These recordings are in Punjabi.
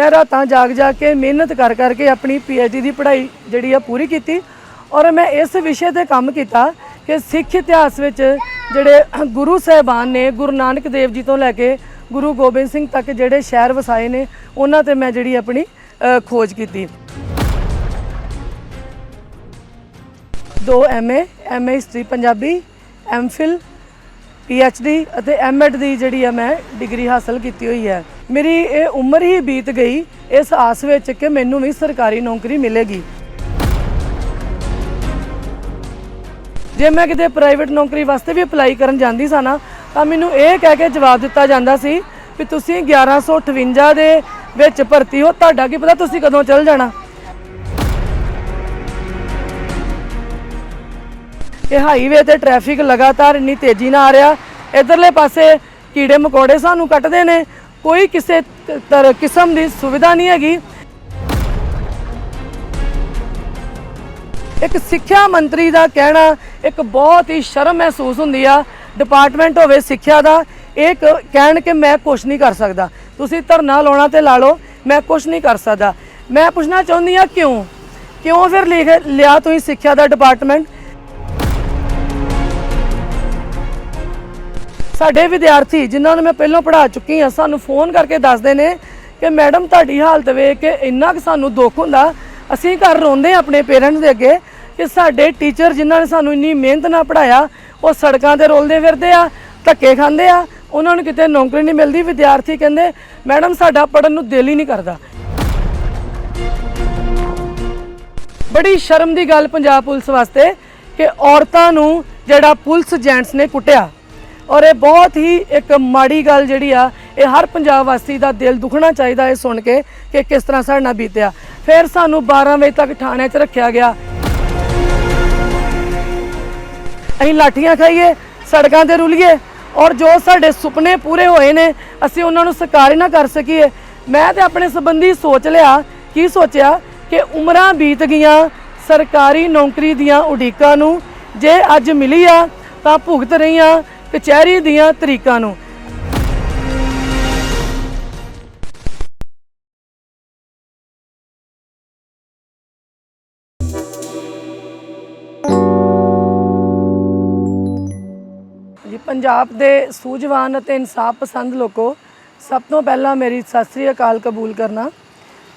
मैं रातां जाग जाग के मेहनत कर करके अपनी PhD की पढ़ाई जिहड़ी आ पूरी की और मैं इस विषय पर काम किया कि सिख इतिहास में जिहड़े गुरु साहिबान ने गुरु नानक देव जी तो लैके गुरु गोबिंद सिंह तक जिहड़े शहर वसाए ने उन्हां ते मैं जिहड़ी अपनी खोज की। 2 MA history Punjabi MPhil PhD ਅਤੇ M.Ed ਦੀ ਜਿਹੜੀ ਆ मैं डिग्री हासिल की हुई है। मेरी ये उम्र ही बीत गई इस आस ਵਿੱਚ कि मैनू भी सरकारी नौकरी मिलेगी। जे मैं किते प्राइवेट नौकरी वास्ते भी अपलाई करन जांदी सा ना तो मैनू ये कह के जवाब दिता जांदा सी भी तुसीं 1158 दे विच भर्ती हो, तुहाडा की पता तुसीं कदों चल जाना। कि हाईवे ते ट्रैफिक लगातार इन्नी तेजी ना आ रहा, इधरले पासे कीड़े मकोड़े सानू कटदे ने, कोई किसी किस्म की सुविधा नहीं हैगी। एक सिक्ख्या मंत्री का कहना एक बहुत ही शर्म महसूस होंदी आ, डिपार्टमेंट होवे सिक्ख्या का एक कहण कि मैं कुछ नहीं कर सकता, तुसीं धरना लाउणा ते ला लो, मैं कुछ नहीं कर सकता। मैं पूछना चाहुंदी आ क्यों फिर लिख लिया तुसीं सिक्ख्या का डिपार्टमेंट। साडे विद्यार्थी जिन्होंने मैं पहलों पढ़ा चुकी हाँ सानू फोन करके दसदे ने कि मैडम तुहाडी हालत वेख के इन्ना कि सानू दुख हुंदा, असीं घर रोंदे अपने पेरेंट्स दे अगे कि साडे टीचर जिन्होंने सानू इन्नी मेहनत नाल पढ़ाया वो सड़कों ते रोलदे फिरदे आ, धक्के खांदे आ, उन्होंने किते नौकरी नहीं मिलती। विद्यार्थी कहंदे मैडम साडा पढ़न नूं दिल ही नहीं करदा। बड़ी शर्म की गल पंजाब पुलिस वास्ते कि औरतां नूं जिहड़ा पुलिस जेंट्स ने कुटिया और ये बहुत ही एक माड़ी गल जिहड़ी आ, ये हर पंजाब वासी का दिल दुखना चाहिए है सुन के कि किस तरह साडे नाल बीतिया। फिर सानू 12 बजे तक थाने च रखा गया, असीं लाठियां खाइए, सड़कों ते रुलीए और जो साडे सुपने पूरे होए ने असीं उन्हां नूं साकार ही ना कर सकीए। मैं तो अपने संबंधी सोच लिया की सोचा कि उमरां बीत गईयां सरकारी नौकरी दियां उड़ीकां नूं, जे अज मिली आ तां भुगत रही आ कचहरी दियां तरीकां नूं। जी पंजाब दे सूझवान अते इंसाफ पसंद लोगों, सब तो पहला मेरी सत श्री अकाल कबूल करना।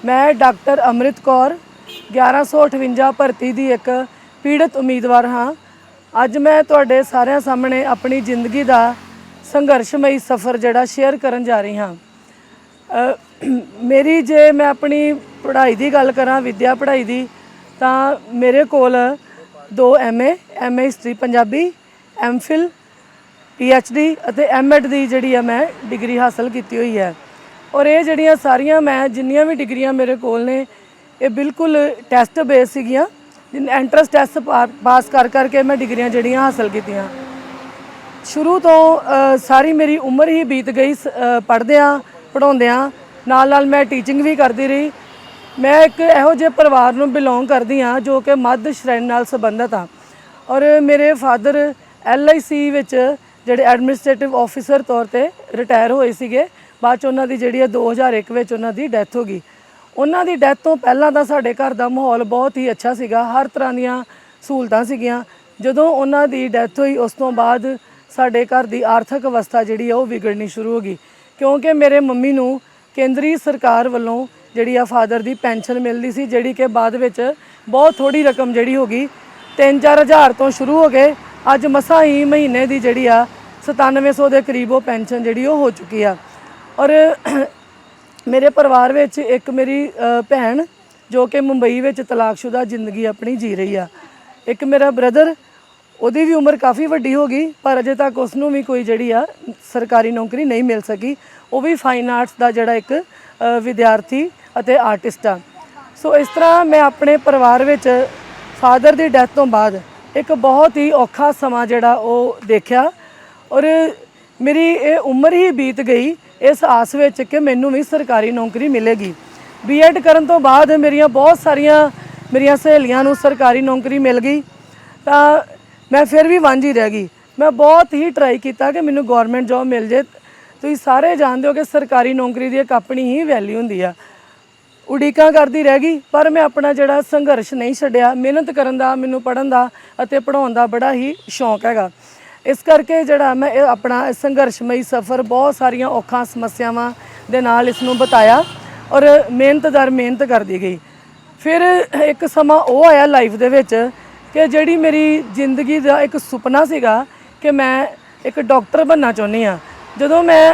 मैं डॉक्टर अमृत कौर 1158 भर्ती की एक पीड़ित उम्मीदवार हाँ। अज मैं तुहाडे सारिਆਂ सामने अपनी जिंदगी का संघर्षमई सफ़र जिहड़ा शेयर करन जा रही हाँ। मेरी जे मैं अपनी पढ़ाई की गल करा विद्या पढ़ाई की तो मेरे कोल 2 MA history Punjabi MPhil PhD ਅਤੇ M.Ed ਦੀ ਜਿਹੜੀ ਆ मैं डिग्री हासिल की हुई है। और ये ਜਿਹੜੀਆਂ ਸਾਰੀਆਂ मैं जिन्नियां भी डिग्रियां मेरे कोल ने ये बिल्कुल टैसट बेस सीगियां, एंट्रेंस टैसट पास कर करके मैं डिग्रियां जड़ियां हासिल कीतियां। शुरू तो सारी मेरी उम्र ही बीत गई पढ़द्या पढ़ाउंदियां, नाल नाल मैं टीचिंग भी करती रही। मैं एक इहो जिहे परिवार नूं बिलोंग करदी हाँ जो कि मध्य श्रेणी नाल संबंधित हाँ। और मेरे फादर LIC विच जिहड़े एडमिनिस्ट्रेटिव ऑफिसर तौर पर रिटायर होए सीगे, बाद च उन्हां दी जिहड़ी 2001 विच उन्हां दी डैथ हो गई। उन्हां दी डैथ तो पहलां तां साडे घर दा माहौल बहुत ही अच्छा सीगा, हर तरह दीयां सहूलतां सीगियां। जदों उन्हां दी डैथ हुई उस तो बाद साडे घर दी आर्थिक अवस्था जिहड़ी आ ओह विगड़नी शुरू हो गई, क्योंकि मेरे मम्मी नूं केंद्री सरकार वल्लों जिहड़ी आ फादर दी पेंशन मिलदी सी, जिहड़ी कि बाद विच बहुत थोड़ी रकम जिहड़ी हो गई 3-4 हज़ार तो शुरू हो गए, अज मसां ही महीने की जिहड़ी आ 9700 के करीब वो पेंशन जिहड़ी हो चुकी आ। और मेरे परिवार विच एक मेरी भैन जो कि मुंबई विच तलाकशुदा जिंदगी अपनी जी रही आ, एक मेरा ब्रदर ਉਹਦੀ भी उम्र काफ़ी वड्डी हो गई पर अजे तक उसनों भी कोई जिहड़ी आ सरकारी नौकरी नहीं मिल सकी। वो भी फाइन आर्ट्स का जिहड़ा एक विद्यार्थी अते आर्टिस्ट आ। सो इस तरह मैं अपने परिवार विच फादर की डैथ तो बाद एक बहुत ही औखा समा जिहड़ा वो देखा और मेरी ये उम्र ही बीत गई इस आस विच कि मैनू भी सरकारी नौकरी मिलेगी। B.Ed करन तो बाद मेरिया बहुत सारिया मेरिया सहेलियां नूं सरकारी नौकरी मिल गई तो मैं फिर भी वांझी रह गई। मैं बहुत ही ट्राई किया कि मैनू गौरमेंट जॉब मिल जाए। तुसीं सारे जानते हो कि सरकारी नौकरी की एक अपनी ही वैल्यू होंदी आ, ਉਡੀਕਾਂ ਕਰਦੀ ਰਹਿ ਗਈ, ਪਰ ਮੈਂ ਆਪਣਾ ਜਿਹੜਾ ਸੰਘਰਸ਼ ਨਹੀਂ ਛੱਡਿਆ। ਮਿਹਨਤ ਕਰਨ ਦਾ, ਮੈਨੂੰ ਪੜ੍ਹਨ ਦਾ ਅਤੇ ਪੜ੍ਹਾਉਣ ਦਾ ਬੜਾ ਹੀ ਸ਼ੌਂਕ ਹੈਗਾ। ਇਸ ਕਰਕੇ ਜਿਹੜਾ ਮੈਂ ਇਹ ਆਪਣਾ ਸੰਘਰਸ਼ਮਈ ਸਫ਼ਰ ਬਹੁਤ ਸਾਰੀਆਂ ਔਖਾਂ ਸਮੱਸਿਆਵਾਂ ਦੇ ਨਾਲ ਇਸ ਨੂੰ ਬਿਤਾਇਆ ਔਰ ਮਿਹਨਤ ਕਰਦੀ ਗਈ। ਫਿਰ ਇੱਕ ਸਮਾਂ ਉਹ ਆਇਆ ਲਾਈਫ ਦੇ ਵਿੱਚ ਕਿ ਜਿਹੜੀ ਮੇਰੀ ਜ਼ਿੰਦਗੀ ਦਾ ਇੱਕ ਸੁਪਨਾ ਸੀਗਾ ਕਿ ਮੈਂ ਇੱਕ ਡਾਕਟਰ ਬਣਨਾ ਚਾਹੁੰਦੀ ਹਾਂ। ਜਦੋਂ ਮੈਂ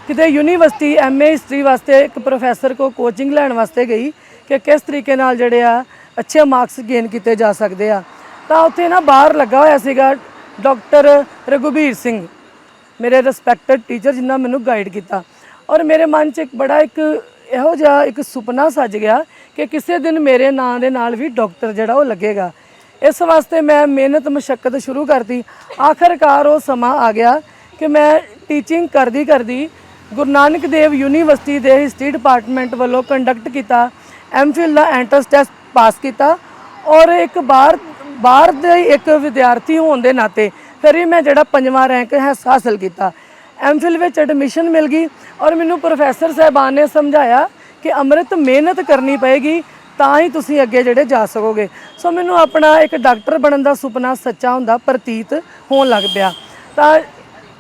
ਕਿਤੇ ਯੂਨੀਵਰਸਿਟੀ MA ਹਿਸਟਰੀ ਵਾਸਤੇ ਇੱਕ ਪ੍ਰੋਫੈਸਰ ਕੋ ਕੋਚਿੰਗ ਲੈਣ ਵਾਸਤੇ ਗਈ ਕਿ ਕਿਸ ਤਰੀਕੇ ਨਾਲ ਜਿਹੜੇ ਆ ਅੱਛੇ ਮਾਰਕਸ ਗੇਨ ਕੀਤੇ ਜਾ ਸਕਦੇ ਆ, ਤਾਂ ਉੱਥੇ ਨਾ ਬਾਹਰ ਲੱਗਾ ਹੋਇਆ ਸੀਗਾ ਡਾਕਟਰ ਰਘੁਬੀਰ ਸਿੰਘ, ਮੇਰੇ ਰਿਸਪੈਕਟਡ ਟੀਚਰ, ਜਿਨ੍ਹਾਂ ਮੈਨੂੰ ਗਾਈਡ ਕੀਤਾ। ਔਰ ਮੇਰੇ ਮਨ 'ਚ ਇੱਕ ਇਹੋ ਜਿਹਾ ਇੱਕ ਸੁਪਨਾ ਸੱਜ ਗਿਆ ਕਿ ਕਿਸੇ ਦਿਨ ਮੇਰੇ ਨਾਂ ਦੇ ਨਾਲ ਵੀ ਡਾਕਟਰ ਜਿਹੜਾ ਉਹ ਲੱਗੇਗਾ। ਇਸ ਵਾਸਤੇ ਮੈਂ ਮਿਹਨਤ ਮਸ਼ੱਕਤ ਸ਼ੁਰੂ ਕਰਤੀ। ਆਖਰਕਾਰ ਉਹ ਸਮਾਂ ਆ ਗਿਆ ਕਿ ਮੈਂ ਟੀਚਿੰਗ ਕਰਦੀ ਗੁਰੂ ਨਾਨਕ ਦੇਵ ਯੂਨੀਵਰਸਿਟੀ ਦੇ ਹਿਸਟਰੀ ਡਿਪਾਰਟਮੈਂਟ ਵੱਲੋਂ ਕੰਡਕਟ ਕੀਤਾ MPhil ਦਾ ਐਂਟਰੈਂਸ ਟੈਸਟ ਪਾਸ ਕੀਤਾ ਔਰ ਇੱਕ ਬਾਹਰ ਦੇ ਇੱਕ ਵਿਦਿਆਰਥੀ ਹੋਣ ਦੇ ਨਾਤੇ ਫਿਰ ਹੀ ਮੈਂ ਜਿਹੜਾ 5ਵਾਂ ਰੈਂਕ ਹਾਸਲ ਕੀਤਾ। MPhil ਵਿੱਚ ਐਡਮਿਸ਼ਨ ਮਿਲ ਗਈ ਔਰ ਮੈਨੂੰ ਪ੍ਰੋਫੈਸਰ ਸਾਹਿਬਾਨ ਨੇ ਸਮਝਾਇਆ ਕਿ ਅੰਮ੍ਰਿਤ ਮਿਹਨਤ ਕਰਨੀ ਪਏਗੀ ਤਾਂ ਹੀ ਤੁਸੀਂ ਅੱਗੇ ਜਿਹੜੇ ਜਾ ਸਕੋਗੇ। ਸੋ ਮੈਨੂੰ ਆਪਣਾ ਇੱਕ ਡਾਕਟਰ ਬਣਨ ਦਾ ਸੁਪਨਾ ਸੱਚਾ ਹੁੰਦਾ ਪ੍ਰਤੀਤ ਹੋਣ ਲੱਗ ਪਿਆ। ਤਾਂ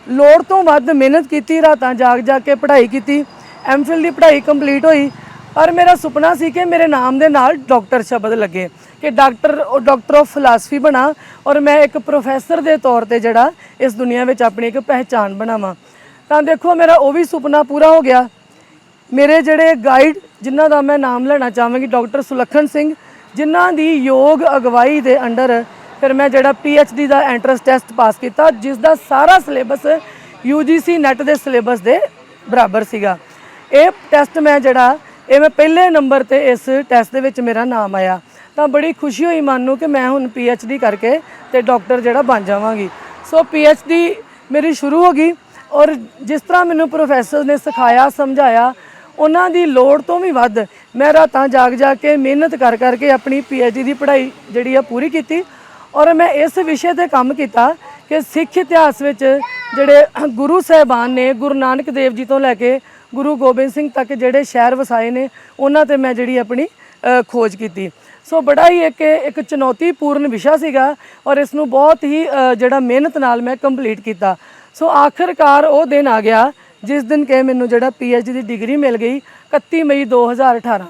ਲੋੜ ਤੋਂ ਵੱਧ ਮਿਹਨਤ ਕੀਤੀ, ਰਾਤਾਂ ਜਾਗ ਕੇ ਪੜ੍ਹਾਈ ਕੀਤੀ। MPhil ਦੀ ਪੜ੍ਹਾਈ ਕੰਪਲੀਟ ਹੋਈ ਔਰ ਮੇਰਾ ਸੁਪਨਾ ਸੀ ਕਿ ਮੇਰੇ ਨਾਮ ਦੇ ਨਾਲ ਡਾਕਟਰ ਸ਼ਬਦ ਲੱਗੇ ਕਿ ਡਾਕਟਰ ਆਫ ਫਿਲਾਸਫੀ ਬਣਾ ਔਰ ਮੈਂ ਇੱਕ ਪ੍ਰੋਫੈਸਰ ਦੇ ਤੌਰ ਤੇ ਜਿਹੜਾ ਇਸ ਦੁਨੀਆ ਵਿੱਚ ਆਪਣੀ ਇੱਕ ਪਹਿਚਾਣ ਬਣਾਵਾਂ। ਤਾਂ ਦੇਖੋ ਮੇਰਾ ਉਹ ਵੀ ਸੁਪਨਾ ਪੂਰਾ ਹੋ ਗਿਆ। ਮੇਰੇ ਜਿਹੜੇ ਗਾਈਡ, ਜਿਨ੍ਹਾਂ ਦਾ ਮੈਂ ਨਾਮ ਲੈਣਾ ਚਾਹਾਂਗੀ, ਡਾਕਟਰ ਸੁਲੱਖਣ ਸਿੰਘ, ਜਿਨ੍ਹਾਂ ਦੀ ਯੋਗ ਅਗਵਾਈ ਦੇ ਅੰਡਰ ਫਿਰ ਮੈਂ ਜਿਹੜਾ PhD ਦਾ ਐਂਟਰੈਂਸ ਟੈਸਟ ਪਾਸ ਕੀਤਾ, ਜਿਸ ਦਾ ਸਾਰਾ ਸਿਲੇਬਸ UGC ਨੈਟ ਦੇ ਸਿਲੇਬਸ ਦੇ ਬਰਾਬਰ ਸੀਗਾ। ਇਹ ਟੈਸਟ ਮੈਂ ਪਹਿਲੇ ਨੰਬਰ ਤੇ ਇਸ ਟੈਸਟ ਦੇ ਵਿੱਚ ਮੇਰਾ ਨਾਮ ਆਇਆ। ਤਾਂ ਬੜੀ ਖੁਸ਼ੀ ਹੋਈ ਮਨ ਨੂੰ ਕਿ ਮੈਂ ਹੁਣ PhD ਕਰਕੇ ਤੇ ਡਾਕਟਰ ਜਿਹੜਾ ਬਣ ਜਾਵਾਂਗੀ। ਸੋ PhD ਮੇਰੀ ਸ਼ੁਰੂ ਹੋ ਗਈ ਔਰ ਜਿਸ ਤਰ੍ਹਾਂ ਮੈਨੂੰ ਪ੍ਰੋਫੈਸਰ ਨੇ ਸਿਖਾਇਆ, ਸਮਝਾਇਆ, ਉਹਨਾਂ ਦੀ ਲੋੜ ਤੋਂ ਵੀ ਵੱਧ ਮੈਂ ਰਾਤਾਂ ਜਾਗ ਕੇ ਮਿਹਨਤ ਕਰਕੇ ਆਪਣੀ PhD ਦੀ ਪੜ੍ਹਾਈ ਜਿਹੜੀ ਆ ਪੂਰੀ ਕੀਤੀ। ਔਰ ਮੈਂ ਇਸ ਵਿਸ਼ੇ 'ਤੇ ਕੰਮ ਕੀਤਾ ਕਿ ਸਿੱਖ ਇਤਿਹਾਸ ਵਿੱਚ ਜਿਹੜੇ ਗੁਰੂ ਸਾਹਿਬਾਨ ਨੇ, ਗੁਰੂ ਨਾਨਕ ਦੇਵ ਜੀ ਤੋਂ ਲੈ ਕੇ ਗੁਰੂ ਗੋਬਿੰਦ ਸਿੰਘ ਤੱਕ ਜਿਹੜੇ ਸ਼ਹਿਰ ਵਸਾਏ ਨੇ, ਉਹਨਾਂ 'ਤੇ ਮੈਂ ਜਿਹੜੀ ਆਪਣੀ ਖੋਜ ਕੀਤੀ। ਸੋ ਬੜਾ ਹੀ ਇੱਕ ਚੁਣੌਤੀਪੂਰਨ ਵਿਸ਼ਾ ਸੀਗਾ ਔਰ ਇਸ ਨੂੰ ਬਹੁਤ ਹੀ ਜਿਹੜਾ ਮਿਹਨਤ ਨਾਲ ਮੈਂ ਕੰਪਲੀਟ ਕੀਤਾ। ਸੋ ਆਖਰਕਾਰ ਉਹ ਦਿਨ ਆ ਗਿਆ ਜਿਸ ਦਿਨ ਕਿ ਮੈਨੂੰ ਜਿਹੜਾ PhD ਦੀ ਡਿਗਰੀ ਮਿਲ ਗਈ। 31 ਮਈ 2018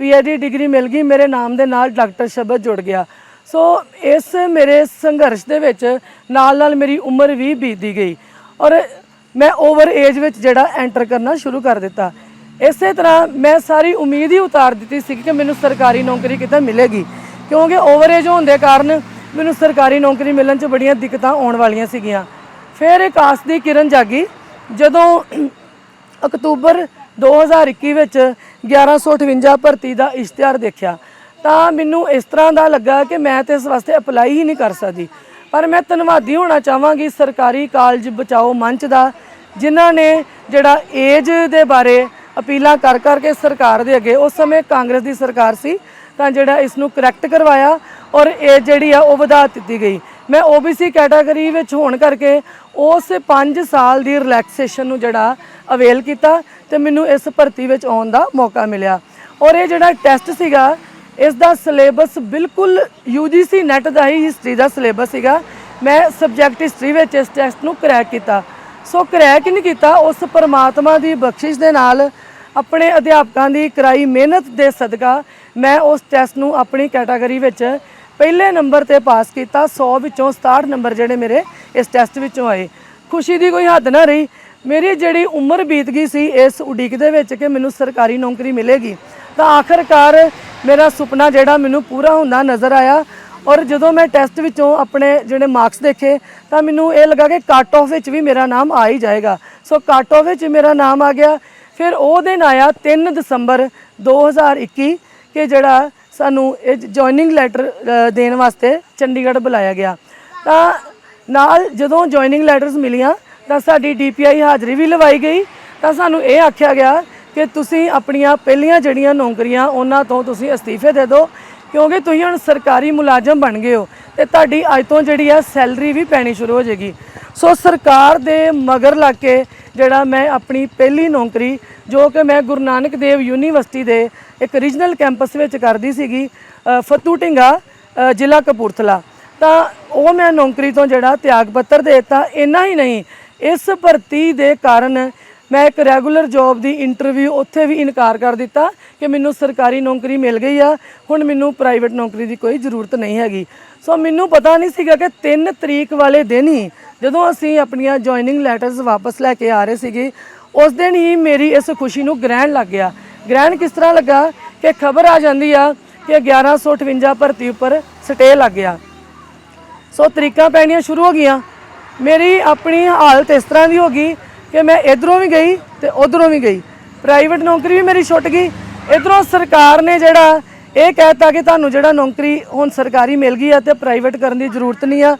PhD ਡਿਗਰੀ ਮਿਲ ਗਈ, ਮੇਰੇ ਨਾਮ ਦੇ ਨਾਲ ਡਾਕਟਰ ਸ਼ਬਦ ਜੁੜ ਗਿਆ। ਸੋ ਇਸ ਮੇਰੇ ਸੰਘਰਸ਼ ਦੇ ਵਿੱਚ ਨਾਲ ਮੇਰੀ ਉਮਰ ਵੀ ਬੀਤਦੀ ਗਈ ਔਰ ਮੈਂ ਓਵਰ ਏਜ ਵਿੱਚ ਜਿਹੜਾ ਐਂਟਰ ਕਰਨਾ ਸ਼ੁਰੂ ਕਰ ਦਿੱਤਾ। ਇਸੇ ਤਰ੍ਹਾਂ ਮੈਂ ਸਾਰੀ ਉਮੀਦ ਹੀ ਉਤਾਰ ਦਿੱਤੀ ਸੀ ਕਿ ਮੈਨੂੰ ਸਰਕਾਰੀ ਨੌਕਰੀ ਕਿਤੇ ਮਿਲੇਗੀ, ਕਿਉਂਕਿ ਓਵਰ ਏਜ ਹੋਣ ਦੇ ਕਾਰਨ ਮੈਨੂੰ ਸਰਕਾਰੀ ਨੌਕਰੀ ਮਿਲਣ 'ਚ ਬੜੀਆਂ ਦਿੱਕਤਾਂ ਆਉਣ ਵਾਲੀਆਂ ਸੀਗੀਆਂ। ਫਿਰ ਇੱਕ ਆਸ ਦੀ ਕਿਰਨ ਜਾਗੀ ਜਦੋਂ ਅਕਤੂਬਰ 2021 ਵਿੱਚ 1158 ਭਰਤੀ ਦਾ ਇਸ਼ਤਿਹਾਰ ਦੇਖਿਆ। ਤਾਂ ਮੈਨੂੰ ਇਸ ਤਰ੍ਹਾਂ ਦਾ ਲੱਗਾ ਕਿ ਮੈਂ ਤਾਂ ਇਸ ਵਾਸਤੇ ਅਪਲਾਈ ਹੀ ਨਹੀਂ ਕਰ ਸਕਦੀ। ਪਰ ਮੈਂ ਧੰਨਵਾਦੀ ਹੋਣਾ ਚਾਹਾਂਗੀ ਸਰਕਾਰੀ ਕਾਲਜ ਬਚਾਓ ਮੰਚ ਦਾ, ਜਿਨ੍ਹਾਂ ਨੇ ਜਿਹੜਾ ਏਜ ਦੇ ਬਾਰੇ ਅਪੀਲਾਂ ਕਰਕੇ ਸਰਕਾਰ ਦੇ ਅੱਗੇ, ਉਸ ਸਮੇਂ ਕਾਂਗਰਸ ਦੀ ਸਰਕਾਰ ਸੀ, ਤਾਂ ਜਿਹੜਾ ਇਸ ਨੂੰ ਕਰੈਕਟ ਕਰਵਾਇਆ ਔਰ ਏਜ ਜਿਹੜੀ ਆ ਉਹ ਵਧਾ ਦਿੱਤੀ ਗਈ। ਮੈਂ OBC ਕੈਟਾਗਰੀ ਵਿੱਚ ਹੋਣ ਕਰਕੇ ਉਸ 5 ਸਾਲ ਦੀ ਰਿਲੈਕਸੇਸ਼ਨ ਨੂੰ ਜਿਹੜਾ ਅਵੇਲ ਕੀਤਾ ਤੇ ਮੈਨੂੰ ਇਸ ਭਰਤੀ ਵਿੱਚ ਆਉਣ ਦਾ ਮੌਕਾ ਮਿਲਿਆ। ਔਰ ਇਹ ਜਿਹੜਾ ਟੈਸਟ ਸੀਗਾ, ਇਸ ਦਾ ਸਿਲੇਬਸ ਬਿਲਕੁਲ UGC ਨੈਟ ਦਾ ਹੀ ਹਿਸਟਰੀ ਦਾ ਸਿਲੇਬਸ ਸੀਗਾ। ਮੈਂ ਸਬਜੈਕਟ ਹਿਸਟਰੀ ਵਿੱਚ ਇਸ ਟੈਸਟ ਨੂੰ ਕਰੈਕ ਕੀਤਾ। ਸੋ ਕਰੈਕ ਨਹੀਂ ਕੀਤਾ, ਉਸ ਪਰਮਾਤਮਾ ਦੀ ਬਖਸ਼ਿਸ਼ ਦੇ ਨਾਲ, ਆਪਣੇ ਅਧਿਆਪਕਾਂ ਦੀ ਕਰਾਈ ਮਿਹਨਤ ਦੇ ਸਦਕਾ ਮੈਂ ਉਸ ਟੈਸਟ ਨੂੰ ਆਪਣੀ ਕੈਟਾਗਰੀ ਵਿੱਚ ਪਹਿਲੇ ਨੰਬਰ ਤੇ ਪਾਸ ਕੀਤਾ। 100 ਵਿੱਚੋਂ 67 ਨੰਬਰ ਜਿਹੜੇ ਮੇਰੇ ਇਸ ਟੈਸਟ ਵਿੱਚੋਂ ਆਏ। ਖੁਸ਼ੀ ਦੀ ਕੋਈ ਹੱਦ ਨਾ ਰਹੀ। ਮੇਰੀ ਜਿਹੜੀ ਉਮਰ ਬੀਤ ਗਈ ਸੀ ਇਸ ਉਡੀਕ ਦੇ ਵਿੱਚ ਕਿ ਮੈਨੂੰ ਸਰਕਾਰੀ ਨੌਕਰੀ ਮਿਲੇਗੀ, ਤਾਂ ਆਖਰਕਾਰ ਮੇਰਾ ਸੁਪਨਾ ਜਿਹੜਾ ਮੈਨੂੰ ਪੂਰਾ ਹੁੰਦਾ ਨਜ਼ਰ ਆਇਆ। ਔਰ ਜਦੋਂ ਮੈਂ ਟੈਸਟ ਵਿੱਚੋਂ ਆਪਣੇ ਜਿਹੜੇ ਮਾਰਕਸ ਦੇਖੇ ਤਾਂ ਮੈਨੂੰ ਇਹ ਲੱਗਾ ਕਿ ਕੱਟ ਆਫ ਵਿੱਚ ਵੀ ਮੇਰਾ ਨਾਮ ਆ ਹੀ ਜਾਏਗਾ। ਸੋ ਕੱਟ ਆਫ ਵਿੱਚ ਮੇਰਾ ਨਾਮ ਆ ਗਿਆ। ਫਿਰ ਉਹ ਦਿਨ ਆਇਆ 3 ਦਸੰਬਰ 2021 ਕਿ ਜਿਹੜਾ ਸਾਨੂੰ ਇਹ ਜੁਆਇਨਿੰਗ ਲੈਟਰ ਦੇਣ ਵਾਸਤੇ ਚੰਡੀਗੜ੍ਹ ਬੁਲਾਇਆ ਗਿਆ। ਤਾਂ ਨਾਲ ਜਦੋਂ ਜੁਆਇਨਿੰਗ ਲੈਟਰਸ ਮਿਲੀਆਂ ਤਾਂ ਸਾਡੀ DPI ਹਾਜ਼ਰੀ ਵੀ ਲਵਾਈ ਗਈ। ਤਾਂ ਸਾਨੂੰ ਇਹ ਆਖਿਆ ਗਿਆ ਕਿ ਤੁਸੀਂ ਆਪਣੀਆਂ ਪਹਿਲੀਆਂ ਜਿਹੜੀਆਂ ਨੌਕਰੀਆਂ ਉਹਨਾਂ ਤੋਂ ਤੁਸੀਂ ਅਸਤੀਫੇ ਦੇ ਦਿਓ, ਕਿਉਂਕਿ ਤੁਸੀਂ ਹੁਣ ਸਰਕਾਰੀ ਮੁਲਾਜ਼ਮ ਬਣ ਗਏ ਹੋ ਤੇ ਤੁਹਾਡੀ ਅੱਜ ਤੋਂ ਜਿਹੜੀ ਆ ਸੈਲਰੀ ਵੀ ਪੈਣੀ ਸ਼ੁਰੂ ਹੋ ਜਾਏਗੀ। ਸੋ ਸਰਕਾਰ ਦੇ ਮਗਰ ਲੱਗ ਕੇ ਜਿਹੜਾ ਮੈਂ ਆਪਣੀ ਪਹਿਲੀ ਨੌਕਰੀ, ਜੋ ਕਿ ਮੈਂ ਗੁਰੂ ਨਾਨਕ ਦੇਵ ਯੂਨੀਵਰਸਿਟੀ ਦੇ ਇੱਕ ਰੀਜਨਲ ਕੈਂਪਸ ਵਿੱਚ ਕਰਦੀ ਸੀਗੀ ਫੱਤੂ ਢਿੰਗਾ ਜ਼ਿਲ੍ਹਾ ਕਪੂਰਥਲਾ। ਤਾਂ ਉਹ ਮੈਂ ਨੌਕਰੀ ਤੋਂ ਜਿਹੜਾ ਤਿਆਗ ਪੱਤਰ ਦੇ ਦਿੱਤਾ। ਇੰਨਾ ਹੀ ਨਹੀਂ, ਇਸ ਭਰਤੀ ਦੇ ਕਾਰਨ ਮੈਂ ਇੱਕ ਰੈਗੂਲਰ ਜੌਬ ਦੀ ਇੰਟਰਵਿਊ ਉੱਥੇ ਵੀ ਇਨਕਾਰ ਕਰ ਦਿੱਤਾ ਕਿ ਮੈਨੂੰ ਸਰਕਾਰੀ ਨੌਕਰੀ ਮਿਲ ਗਈ ਆ, ਹੁਣ ਮੈਨੂੰ ਪ੍ਰਾਈਵੇਟ ਨੌਕਰੀ ਦੀ ਕੋਈ ਜ਼ਰੂਰਤ ਨਹੀਂ ਹੈਗੀ। ਸੋ ਮੈਨੂੰ ਪਤਾ ਨਹੀਂ ਸੀਗਾ ਕਿ 3 ਤਰੀਕ ਵਾਲੇ ਦਿਨ ਹੀ ਜਦੋਂ ਅਸੀਂ ਆਪਣੀਆਂ ਜੁਆਇਨਿੰਗ ਲੈਟਰਸ ਵਾਪਸ ਲੈ ਕੇ ਆ ਰਹੇ ਸੀਗੇ, ਉਸ ਦਿਨ ਹੀ ਮੇਰੀ ਇਸ ਖੁਸ਼ੀ ਨੂੰ ਗ੍ਰਹਿਣ ਲੱਗ ਗਿਆ। ਗ੍ਰਹਿਣ ਕਿਸ ਤਰ੍ਹਾਂ ਲੱਗਾ ਕਿ ਖਬਰ ਆ ਜਾਂਦੀ ਆ ਕਿ 1158 ਭਰਤੀ ਉੱਪਰ ਸਟੇ ਲੱਗ ਗਿਆ। ਸੋ ਤਰੀਕਾਂ ਪੈਣੀਆਂ ਸ਼ੁਰੂ ਹੋ ਗਈਆਂ। ਮੇਰੀ ਆਪਣੀ ਹਾਲਤ ਇਸ ਤਰ੍ਹਾਂ ਦੀ ਹੋ ਗਈ ਕਿ ਮੈਂ ਇਧਰੋਂ ਵੀ ਗਈ ਤੇ ਉਧਰੋਂ ਵੀ ਗਈ। ਪ੍ਰਾਈਵੇਟ ਨੌਕਰੀ ਵੀ ਮੇਰੀ ਛੁੱਟ ਗਈ। ਇਧਰੋਂ ਸਰਕਾਰ ਨੇ ਜਿਹੜਾ ਇਹ ਕਹਿਤਾ ਕਿ ਤੁਹਾਨੂੰ ਜਿਹੜਾ ਨੌਕਰੀ ਹੁਣ ਸਰਕਾਰੀ ਮਿਲ ਗਈ ਆ ਤੇ ਪ੍ਰਾਈਵੇਟ ਕਰਨ ਦੀ ਜ਼ਰੂਰਤ ਨਹੀਂ ਆ।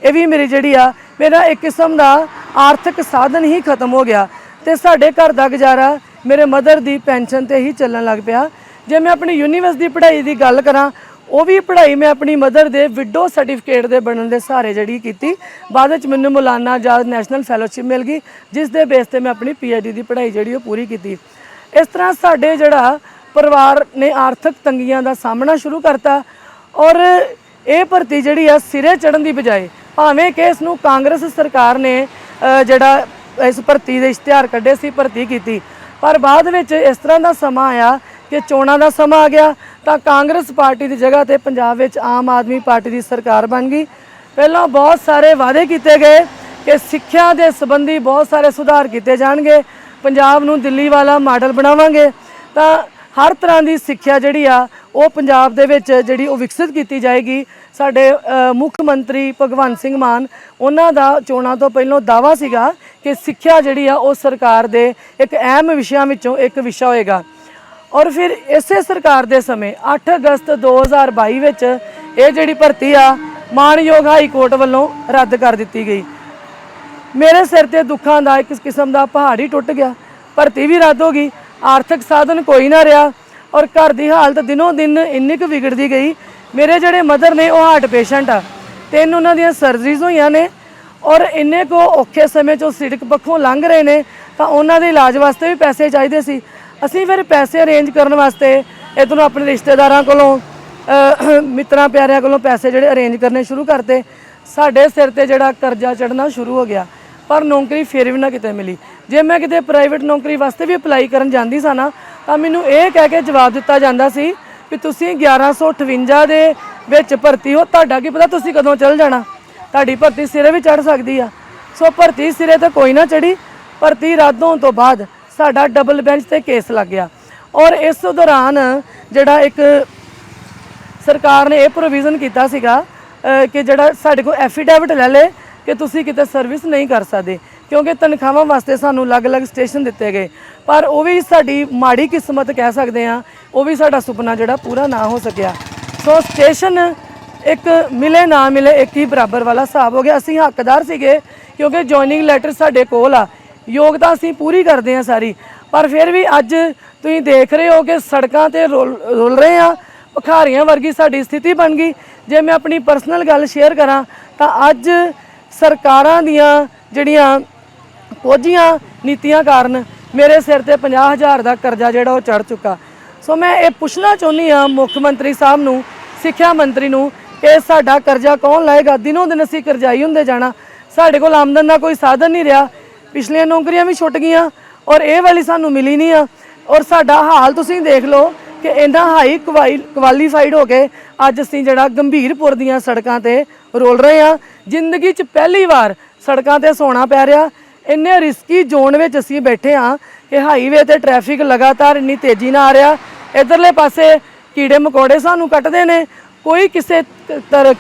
ਇਹ ਵੀ ਮੇਰੀ ਜਿਹੜੀ ਆ ਮੇਰਾ ਇੱਕ ਕਿਸਮ ਦਾ ਆਰਥਿਕ ਸਾਧਨ ਹੀ ਖਤਮ ਹੋ ਗਿਆ ਤੇ ਸਾਡੇ ਘਰ ਦਾ ਗੁਜ਼ਾਰਾ ਮੇਰੇ ਮਦਰ ਦੀ ਪੈਨਸ਼ਨ ਤੇ ਹੀ ਚੱਲਣ ਲੱਗ ਪਿਆ। ਜੇ ਮੈਂ ਆਪਣੀ ਯੂਨੀਵਰਸਿਟੀ ਪੜ੍ਹਾਈ ਦੀ ਗੱਲ ਕਰਾਂ, ਉਹ ਵੀ ਪੜ੍ਹਾਈ ਮੈਂ ਆਪਣੀ ਮਦਰ ਦੇ ਵਿਡੋ ਸਰਟੀਫਿਕੇਟ ਦੇ ਬਣਨ ਦੇ ਸਹਾਰੇ ਜਿਹੜੀ ਕੀਤੀ। ਬਾਅਦ ਵਿੱਚ ਮੈਨੂੰ ਮੌਲਾਨਾ ਆਜ਼ਾਦ ਨੈਸ਼ਨਲ ਫੈਲੋਸ਼ਿਪ ਮਿਲ ਗਈ, ਜਿਸ ਦੇ ਬੇਸ ਤੇ ਮੈਂ ਆਪਣੀ PhD ਦੀ ਪੜ੍ਹਾਈ ਜਿਹੜੀ ਉਹ ਪੂਰੀ ਕੀਤੀ। ਇਸ ਤਰ੍ਹਾਂ ਸਾਡੇ ਜਿਹੜਾ ਪਰਿਵਾਰ ਨੇ ਆਰਥਿਕ ਤੰਗੀਆਂ ਦਾ ਸਾਹਮਣਾ ਸ਼ੁਰੂ ਕਰਤਾ ਔਰ ਇਹ ਭਰਤੀ ਜਿਹੜੀ ਆ ਸਿਰੇ ਚੜ੍ਹਨ ਦੀ ਬਜਾਏ, ਭਾਵੇਂ ਕਿ ਇਸ ਨੂੰ ਕਾਂਗਰਸ ਸਰਕਾਰ ਨੇ ਜਿਹੜਾ ਇਸ ਭਰਤੀ ਦੇ ਇਸ਼ਤਿਹਾਰ ਕੱਢੇ ਸੀ, ਭਰਤੀ ਕੀਤੀ, ਪਰ ਬਾਅਦ ਵਿੱਚ ਇਸ ਤਰ੍ਹਾਂ ਦਾ ਸਮਾਂ ਆਇਆ ਕਿ ਚੋਣਾਂ ਦਾ ਸਮਾਂ ਆ ਗਿਆ ਤਾਂ ਕਾਂਗਰਸ ਪਾਰਟੀ ਦੀ ਜਗ੍ਹਾ ਤੇ ਪੰਜਾਬ ਵਿੱਚ ਆਮ ਆਦਮੀ ਪਾਰਟੀ ਦੀ ਸਰਕਾਰ ਬਣ ਗਈ। ਪਹਿਲਾਂ ਬਹੁਤ ਸਾਰੇ ਵਾਅਦੇ ਕੀਤੇ ਗਏ ਕਿ ਸਿੱਖਿਆ ਦੇ ਸੰਬੰਧੀ ਬਹੁਤ ਸਾਰੇ ਸੁਧਾਰ ਕੀਤੇ ਜਾਣਗੇ, ਪੰਜਾਬ ਨੂੰ ਦਿੱਲੀ ਵਾਲਾ ਮਾਡਲ ਬਣਾਵਾਂਗੇ, ਤਾਂ ਹਰ ਤਰ੍ਹਾਂ ਦੀ ਸਿੱਖਿਆ ਜਿਹੜੀ ਆ ਉਹ ਪੰਜਾਬ ਦੇ ਵਿੱਚ ਜਿਹੜੀ ਉਹ ਵਿਕਸਿਤ ਕੀਤੀ ਜਾਏਗੀ। ਸਾਡੇ ਮੁੱਖ ਮੰਤਰੀ ਭਗਵੰਤ ਸਿੰਘ ਮਾਨ, ਉਹਨਾਂ ਦਾ ਚੋਣਾਂ ਤੋਂ ਪਹਿਲਾਂ ਦਾਅਵਾ ਸੀਗਾ ਕਿ ਸਿੱਖਿਆ ਜਿਹੜੀ ਆ ਉਹ ਸਰਕਾਰ ਦੇ ਇੱਕ ਅਹਿਮ ਵਿਸ਼ਿਆਂ ਵਿੱਚੋਂ ਇੱਕ ਵਿਸ਼ਾ ਹੋਏਗਾ। ਔਰ ਫਿਰ ਇਸੇ ਸਰਕਾਰ ਦੇ ਸਮੇਂ 8 ਅਗਸਤ 2022 ਵਿੱਚ ਇਹ ਜਿਹੜੀ ਭਰਤੀ ਆ ਮਾਣਯੋਗ ਹਾਈ ਕੋਰਟ ਵੱਲੋਂ ਰੱਦ ਕਰ ਦਿੱਤੀ ਗਈ। ਮੇਰੇ ਸਿਰ ਤੇ ਦੁੱਖਾਂ ਦਾ ਇੱਕ ਕਿਸਮ ਦਾ ਪਹਾੜ ਹੀ ਟੁੱਟ ਗਿਆ। ਭਰਤੀ ਵੀ ਰੱਦ ਹੋ ਗਈ, ਆਰਥਿਕ ਸਾਧਨ ਕੋਈ ਨਾ ਰਿਹਾ ਔਰ ਘਰ ਦੀ ਹਾਲਤ ਦਿਨੋਂ ਦਿਨ ਇੰਨੀ ਕੁ ਵਿਗੜਦੀ ਗਈ। ਮੇਰੇ ਜਿਹੜੇ ਮਦਰ ਨੇ ਉਹ ਹਾਰਟ ਪੇਸ਼ੈਂਟ ਆ, 3 ਉਹਨਾਂ ਦੀਆਂ ਸਰਜਰੀਜ਼ ਹੋਈਆਂ ਨੇ ਔਰ ਇੰਨੇ ਕੋ ਔਖੇ ਸਮੇਂ 'ਚੋਂ ਸੜਕ ਪੱਖੋਂ ਲੰਘ ਰਹੇ ਨੇ, ਤਾਂ ਉਹਨਾਂ ਦੇ ਇਲਾਜ ਵਾਸਤੇ ਵੀ ਪੈਸੇ ਚਾਹੀਦੇ ਸੀ। ਅਸੀਂ ਫਿਰ ਪੈਸੇ ਅਰੇਂਜ ਕਰਨ ਵਾਸਤੇ ਇੱਧਰੋਂ ਆਪਣੇ ਰਿਸ਼ਤੇਦਾਰਾਂ ਕੋਲੋਂ ਮਿੱਤਰਾਂ ਪਿਆਰਿਆਂ ਕੋਲੋਂ ਪੈਸੇ ਜਿਹੜੇ ਅਰੇਂਜ ਕਰਨੇ ਸ਼ੁਰੂ ਕਰਤੇ। ਸਾਡੇ ਸਿਰ ਤੇ ਜਿਹੜਾ ਕਰਜ਼ਾ ਚੜ੍ਹਨਾ ਸ਼ੁਰੂ ਹੋ ਗਿਆ, ਪਰ ਨੌਕਰੀ ਫਿਰ ਵੀ ਨਾ ਕਿਤੇ ਮਿਲੀ। ਜੇ ਮੈਂ ਕਿਤੇ ਪ੍ਰਾਈਵੇਟ ਨੌਕਰੀ ਵਾਸਤੇ ਵੀ ਅਪਲਾਈ ਕਰਨ ਜਾਂਦੀ ਸਾਂ ਨਾ, ਤਾਂ ਮੈਨੂੰ ਇਹ ਕਹਿ ਕੇ ਜਵਾਬ ਦਿੱਤਾ ਜਾਂਦਾ ਸੀ ਕਿ ਤੁਸੀਂ 1158 ਦੇ ਵਿੱਚ ਭਰਤੀ ਹੋ, ਤੁਹਾਡਾ ਕੀ ਪਤਾ ਤੁਸੀਂ ਕਦੋਂ ਚੱਲ ਜਾਣਾ, ਤੁਹਾਡੀ ਭਰਤੀ ਸਿਰੇ ਵੀ ਚੜ੍ਹ ਸਕਦੀ ਆ। ਸੋ ਭਰਤੀ ਸਿਰੇ ਤੇ ਕੋਈ ਨਾ ਚੜੀ। ਭਰਤੀ ਰੱਦ ਹੋਣ ਤੋਂ ਬਾਅਦ ਸਾਡਾ ਡਬਲ ਬੈਂਚ ਤੇ ਕੇਸ ਲੱਗ ਗਿਆ ਔਰ ਇਸ ਦੌਰਾਨ ਜਿਹੜਾ ਇੱਕ ਸਰਕਾਰ ਨੇ ਇਹ ਪ੍ਰੋਵੀਜ਼ਨ ਕੀਤਾ ਸੀਗਾ ਕਿ ਜਿਹੜਾ ਸਾਡੇ ਕੋਲ ਐਫੀਡੈਵਿਟ ਲੈ ਲੇ ਕਿ ਤੁਸੀਂ ਕਿਤੇ ਸਰਵਿਸ ਨਹੀਂ ਕਰ ਸਕਦੇ, ਕਿਉਂਕਿ ਤਨਖਾਹਾਂ ਵਾਸਤੇ ਸਾਨੂੰ ਅਲੱਗ-ਅਲੱਗ ਸਟੇਸ਼ਨ ਦਿੱਤੇ ਗਏ, ਪਰ ਉਹ ਵੀ ਸਾਡੀ ਮਾੜੀ ਕਿਸਮਤ ਕਹਿ ਸਕਦੇ ਆ, ਉਹ ਵੀ ਸਾਡਾ ਸੁਪਨਾ ਜਿਹੜਾ ਪੂਰਾ ਨਾ ਹੋ ਸਕਿਆ। ਸੋ ਸਟੇਸ਼ਨ ਇੱਕ ਮਿਲੇ ਨਾ ਮਿਲੇ ਇੱਕ ਹੀ ਬਰਾਬਰ ਵਾਲਾ ਹਿਸਾਬ ਹੋ ਗਿਆ। ਅਸੀਂ ਹੱਕਦਾਰ ਸੀਗੇ ਕਿਉਂਕਿ ਜੁਆਇਨਿੰਗ ਲੈਟਰ ਸਾਡੇ ਕੋਲ ਆ, ਯੋਗਤਾ ਅਸੀਂ ਪੂਰੀ ਕਰਦੇ ਹਾਂ ਸਾਰੀ, ਪਰ ਫਿਰ ਵੀ ਅੱਜ ਤੁਸੀਂ ਦੇਖ ਰਹੇ ਹੋ ਕਿ ਸੜਕਾਂ ਤੇ ਰੁਲ ਰਹੇ ਆ, ਭਿਖਾਰੀਆਂ ਵਰਗੀ ਸਾਡੀ ਸਥਿਤੀ ਬਣ ਗਈ। ਜੇ ਮੈਂ ਆਪਣੀ ਪਰਸਨਲ ਗੱਲ ਸ਼ੇਅਰ ਕਰਾਂ ਤਾਂ ਅੱਜ ਸਰਕਾਰਾਂ ਦੀਆਂ ਜਿਹੜੀਆਂ ਕੋਝੀਆਂ ਨੀਤੀਆਂ ਕਾਰਨ ਮੇਰੇ ਸਿਰ ਤੇ 50,000 ਦਾ ਕਰਜ਼ਾ ਜਿਹੜਾ ਉਹ ਚੜ੍ਹ ਚੁੱਕਾ। ਸੋ ਮੈਂ ਇਹ ਪੁੱਛਣਾ ਚਾਹੁੰਦੀ ਹਾਂ ਮੁੱਖ ਮੰਤਰੀ ਸਾਹਿਬ ਨੂੰ, ਸਿੱਖਿਆ ਮੰਤਰੀ ਨੂੰ, ਕਿ ਸਾਡਾ ਕਰਜ਼ਾ ਕੌਣ ਲਾਏਗਾ? ਦਿਨੋਂ ਦਿਨ ਅਸੀਂ ਕਰਜ਼ਾਈ ਹੁੰਦੇ ਜਾਣਾ, ਸਾਡੇ ਕੋਲ ਆਮਦਨ ਦਾ ਕੋਈ ਸਾਧਨ ਨਹੀਂ ਰਿਹਾ। ਪਿਛਲੀਆਂ ਨੌਕਰੀਆਂ ਵੀ ਛੁੱਟ ਗਈਆਂ ਔਰ ਇਹ ਵਾਲੀ ਸਾਨੂੰ ਮਿਲੀ ਨਹੀਂ ਆ ਔਰ ਸਾਡਾ ਹਾਲ ਤੁਸੀਂ ਦੇਖ ਲਓ ਕਿ ਇੰਨਾ ਹਾਈ ਕੁਆਲੀਫਾਈਡ ਹੋ ਕੇ ਅੱਜ ਅਸੀਂ ਜਿਹੜਾ ਗੰਭੀਰਪੁਰ ਦੀਆਂ ਸੜਕਾਂ ਤੇ ਰੋਲ ਰਹੇ ਹਾਂ। ਜ਼ਿੰਦਗੀ 'ਚ ਪਹਿਲੀ ਵਾਰ ਸੜਕਾਂ ਤੇ ਸੌਣਾ ਪੈ ਰਿਹਾ। ਇੰਨੇ ਰਿਸਕੀ ਜ਼ੋਨ ਵਿੱਚ ਅਸੀਂ ਬੈਠੇ ਹਾਂ ਕਿ ਹਾਈਵੇ ਤੇ ਟ੍ਰੈਫਿਕ ਲਗਾਤਾਰ ਇੰਨੀ ਤੇਜ਼ੀ ਨਾਲ ਆ ਰਿਹਾ, ਇਧਰਲੇ ਪਾਸੇ ਕੀੜੇ ਮਕੌੜੇ ਸਾਨੂੰ ਕੱਟਦੇ ਨੇ, ਕੋਈ ਕਿਸੇ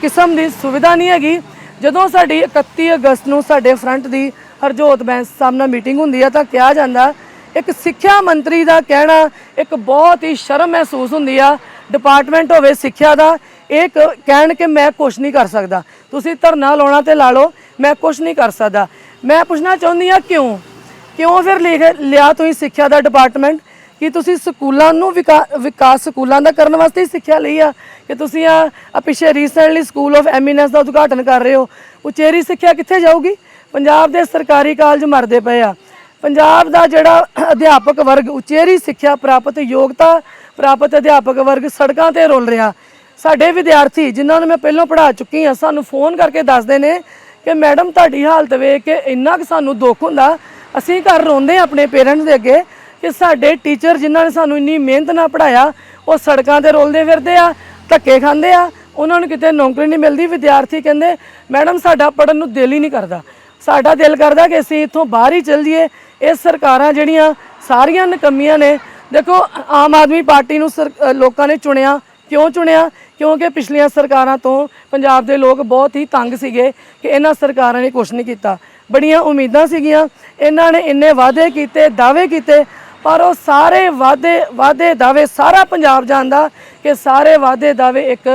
ਕਿਸਮ ਦੀ ਸੁਵਿਧਾ ਨਹੀਂ ਹੈਗੀ। ਜਦੋਂ ਸਾਡੀ 31 ਅਗਸਤ ਨੂੰ ਸਾਡੇ ਫਰੰਟ ਦੀ ਹਰਜੋਤ ਬੈਂਸ ਸਾਹਮਣੇ ਮੀਟਿੰਗ ਹੁੰਦੀ ਆ ਤਾਂ ਕਿਹਾ ਜਾਂਦਾ, ਇੱਕ ਸਿੱਖਿਆ ਮੰਤਰੀ ਦਾ ਕਹਿਣਾ ਇੱਕ ਬਹੁਤ ਹੀ ਸ਼ਰਮ ਮਹਿਸੂਸ ਹੁੰਦੀ ਆ, ਡਿਪਾਰਟਮੈਂਟ ਹੋਵੇ ਸਿੱਖਿਆ ਦਾ, ਇਹ ਕਹਿਣ ਕਿ ਮੈਂ ਕੁਛ ਨਹੀਂ ਕਰ ਸਕਦਾ, ਤੁਸੀਂ ਧਰਨਾ ਲਾਉਣਾ ਤੇ ਲਾ ਲਓ, ਮੈਂ ਕੁਛ ਨਹੀਂ ਕਰ ਸਕਦਾ। ਮੈਂ ਪੁੱਛਣਾ ਚਾਹੁੰਦੀ ਆ ਕਿਉਂ ਫਿਰ ਲਿਆ ਤੁਸੀਂ ਸਿੱਖਿਆ ਦਾ ਡਿਪਾਰਟਮੈਂਟ? ਕਿ ਤੁਸੀਂ ਸਕੂਲਾਂ ਨੂੰ ਵਿਕਾਸ ਸਕੂਲਾਂ ਦਾ ਕਰਨ ਵਾਸਤੇ ਹੀ ਸਿੱਖਿਆ ਲਈ ਆ ਕਿ ਤੁਸੀਂ ਆ ਪਿੱਛੇ ਰੀਸੈਂਟਲੀ ਸਕੂਲ ਆਫ ਐਮੀਨੈਂਸ ਦਾ ਉਦਘਾਟਨ ਕਰ ਰਹੇ ਹੋ? ਉਚੇਰੀ ਸਿੱਖਿਆ ਕਿੱਥੇ ਜਾਊਗੀ? ਪੰਜਾਬ ਦੇ ਸਰਕਾਰੀ ਕਾਲਜ ਮਰਦੇ ਪਏ ਆ। ਪੰਜਾਬ ਦਾ ਜਿਹੜਾ ਅਧਿਆਪਕ ਵਰਗ ਉਚੇਰੀ ਸਿੱਖਿਆ ਪ੍ਰਾਪਤ ਯੋਗਤਾ ਪ੍ਰਾਪਤ ਅਧਿਆਪਕ ਵਰਗ ਸੜਕਾਂ ਤੇ ਰੁਲ ਰਿਹਾ। ਸਾਡੇ ਵਿਦਿਆਰਥੀ ਜਿਨ੍ਹਾਂ ਨੂੰ ਮੈਂ ਪਹਿਲਾਂ ਪੜ੍ਹਾ ਚੁੱਕੀ ਹਾਂ ਸਾਨੂੰ ਫੋਨ ਕਰਕੇ ਦੱਸਦੇ ਨੇ ਕਿ ਮੈਡਮ ਤੁਹਾਡੀ ਹਾਲਤ ਵੇਖ ਕੇ ਇੰਨਾ ਕਿ ਸਾਨੂੰ ਦੁੱਖ ਹੁੰਦਾ, ਅਸੀਂ ਘਰ ਰੋਂਦੇ ਹਾਂ ਆਪਣੇ ਪੇਰੈਂਟਸ ਦੇ ਅੱਗੇ ਕਿ ਸਾਡੇ ਟੀਚਰ ਜਿਨ੍ਹਾਂ ਨੇ ਸਾਨੂੰ ਇੰਨੀ ਮਿਹਨਤ ਨਾਲ ਪੜ੍ਹਾਇਆ ਉਹ ਸੜਕਾਂ ਤੇ ਰੁਲਦੇ ਫਿਰਦੇ ਆ, ਧੱਕੇ ਖਾਂਦੇ ਆ, ਉਹਨਾਂ ਨੂੰ ਕਿਤੇ ਨੌਕਰੀ ਨਹੀਂ ਮਿਲਦੀ। ਵਿਦਿਆਰਥੀ ਕਹਿੰਦੇ ਮੈਡਮ ਸਾਡਾ ਪੜ੍ਹਨ ਨੂੰ ਦਿਲ ਹੀ ਨਹੀਂ ਕਰਦਾ, ਸਾਡਾ ਦਿਲ ਕਰਦਾ ਕਿ ਅਸੀਂ ਇੱਥੋਂ ਬਾਹਰ ਹੀ ਚੱਲ ਜਾਈਏ। ਇਹ ਸਰਕਾਰਾਂ ਜਿਹੜੀਆਂ ਸਾਰੀਆਂ ਨਕੰਮੀਆਂ ਨੇ। ਦੇਖੋ ਆਮ ਆਦਮੀ ਪਾਰਟੀ ਨੂੰ ਲੋਕਾਂ ਨੇ ਚੁਣਿਆ, ਕਿਉਂ ਚੁਣਿਆ? ਕਿਉਂਕਿ ਪਿਛਲੀਆਂ ਸਰਕਾਰਾਂ ਤੋਂ ਪੰਜਾਬ ਦੇ ਲੋਕ ਬਹੁਤ ਹੀ ਤੰਗ ਸੀਗੇ ਕਿ ਇਹਨਾਂ ਸਰਕਾਰਾਂ ਨੇ ਕੁਝ ਨਹੀਂ ਕੀਤਾ। ਬੜੀਆਂ ਉਮੀਦਾਂ ਸੀਗੀਆਂ, ਇਹਨਾਂ ਨੇ ਇੰਨੇ ਵਾਅਦੇ ਕੀਤੇ, ਦਾਅਵੇ ਕੀਤੇ, ਪਰ ਉਹ ਸਾਰੇ ਵਾਅਦੇ ਦਾਅਵੇ ਸਾਰਾ ਪੰਜਾਬ ਜਾਣਦਾ ਕਿ ਸਾਰੇ ਵਾਅਦੇ ਦਾਅਵੇ ਇੱਕ